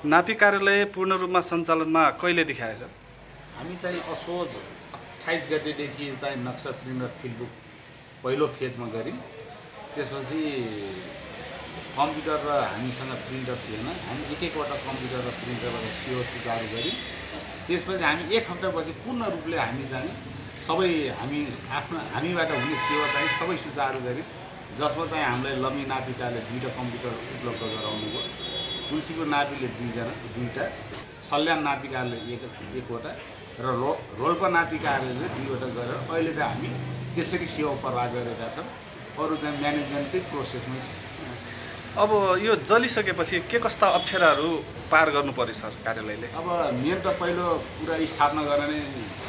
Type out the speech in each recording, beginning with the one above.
नापी कार्यालय पूर्ण रूपमा सञ्चालनमा कहिलेदेखि आएछ? हामी चाहिँ असोज 28 गतेदेखि चाहिँ नक्सा प्रिन्टर फिल्डबुक पहिलो फेजमा गऱ्यौँ। त्यसपछि कम्प्युटर र हामीसँग प्रिन्टर थिएन, हामी एक-एकवटा कम्प्युटर र प्रिन्टर र सिओ सुचारू गऱ्यौँ। त्यसपछि हामी एक हप्तापछि पूर्ण रूपले हामी चाहिँ सबै हामीबाट हुने सेवा चाहिँ सबै सुचारू गऱ्यौँ, जसमा चाहिँ हामीलाई लम्बी नापिकाले 2टा कम्प्युटर उपलब्ध गराउनु भयो। तुलसीको नापीले 2टा, सल्यान नापिकाले एकवटा र रोल्पा नापिकाले 2वटा गरेर अहिले चाहिँ हामी त्यसरी सेवा प्रवाह गरेका छौँ। अरू चाहिँ म्यानेजमेन्टकै प्रोसेसमै छ। अब यो जलिसकेपछि के कस्ता अप्ठ्याराहरू पार गर्नु पर्यो सर कार्यालयले? अब मेन त पहिलो कुरा स्थापना गर्न नै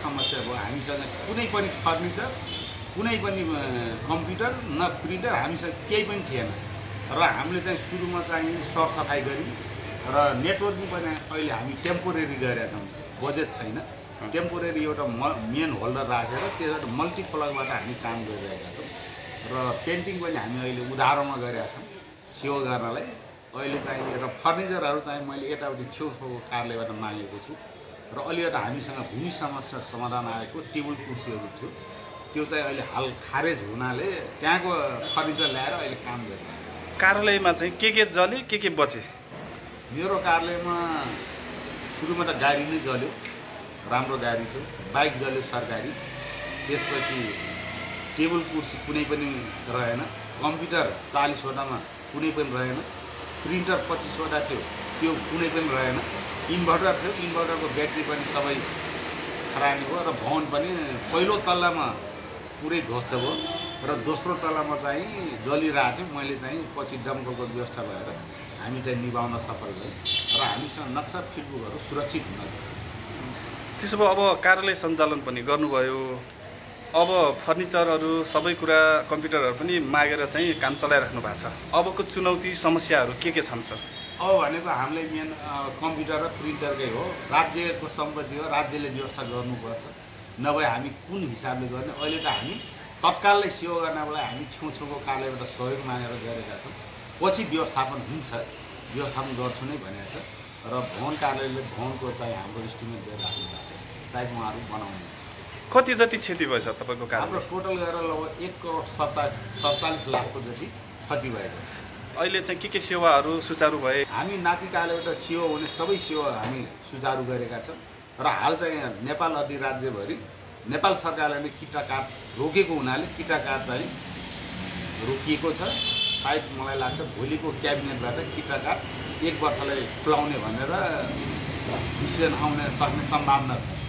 समस्या भयो। हामीसँग कुनै पनि फर्निचर, कुनै पनि कम्प्युटर न प्रिन्टर हामीसँग केही पनि थिएन र हामीले चाहिँ सुरुमा चाहिँ सरसफाइ गऱ्यौँ र नेटवर्किङ पनि अहिले हामी टेम्पोरेरी गरेका छौँ। बजेट छैन, टेम्पोरेरी एउटा मेन होल्डर राखेर त्यसबाट मल्टिप्लगबाट हामी काम गरिरहेका छौँ र पेन्टिङ पनि हामी अहिले उधारोमा गरेका छौँ सेवा गर्नलाई। अहिले चाहिँ र फर्निचरहरू चाहिँ मैले यताउति छेउछाउको कार्यालयबाट मागेको छु र अलिकति हामीसँग भूमि समस्या समाधान आएको टेबल कुर्सीहरू थियो, त्यो चाहिँ अहिले हाल खारेज हुनाले त्यहाँको फर्निचर ल्याएर अहिले काम गरिरहेको छ। कार्यालयमा चाहिँ के जले के बचे? मेरो कार्यालयमा सुरुमा त गाडी नै जल्यो, राम्रो गाडी थियो, बाइक जल्यो सरकारी। त्यसपछि टेबल कुर्सी कुनै पनि रहेन, कम्प्युटर 40वटामा कुनै पनि रहेन, प्रिन्टर 25वटा थियो त्यो कुनै पनि रहेन, इन्भर्टर थियो, इन्भर्टरको ब्याट्री पनि सबै खरानी भयो र भवन पनि पहिलो तल्लामा पुरै ध्वस्त भयो र दोस्रो तल्लामा चाहिँ जलिरहेको थियो। मैले चाहिँ पछि डम्परको व्यवस्था भएर हामी चाहिँ निभाउन सफल भयौँ र हामीसँग नक्सा फिल्डबुकहरू सुरक्षित हुन गयो। त्यसो भए अब कार्यालय सञ्चालन पनि गर्नुभयो, अब फर्निचरहरू सबै कुरा कम्प्युटरहरू पनि मागेर चाहिँ काम चलाइराख्नु भएको छ। अबको चुनौती समस्याहरू के छन् सर? अब भनेको हामीले मेन कम्प्युटर र प्रिन्टरकै हो, राज्यको सम्पत्ति हो, राज्यले व्यवस्था गर्नुपर्छ, नभए हामी कुन हिसाबले गर्ने। अहिले त हामी तत्कालै सेवा गर्नको लागि हामी छेउछाउको कार्यालयबाट सहयोग मागेर गरेका छौँ। पछि व्यवस्थापन हुन्छ, व्यवस्थापन गर्छु नै भनेको छ र भवन कार्यालयले भवनको चाहिँ हाम्रो इस्टिमेट गरिराख्नु भएको छ, सायद उहाँहरू बनाउनुहुन्छ। कति जति क्षति भएछ तपाईँको कार्यालय? हाम्रो टोटल गरेर लगभग 1,47 लाखको जति क्षति भएको छ। अहिले चाहिँ के सेवाहरू सुचारू भए? हामी नापी कार्यालयबाट सेवा हुने सबै सेवा हामी सुचारू गरेका छौँ र हाल चाहिँ नेपाल अधिराज्यभरि नेपाल सरकारले किटा कार्ड रोकेको हुनाले किटा कार्ड चाहिँ रोकिएको छ। सायद मलाई लाग्छ भोलिको क्याबिनेटबाट किटा कार्ड 1 वर्षलाई खुलाउने भनेर डिसिजन आउन सक्ने सम्भावना छ।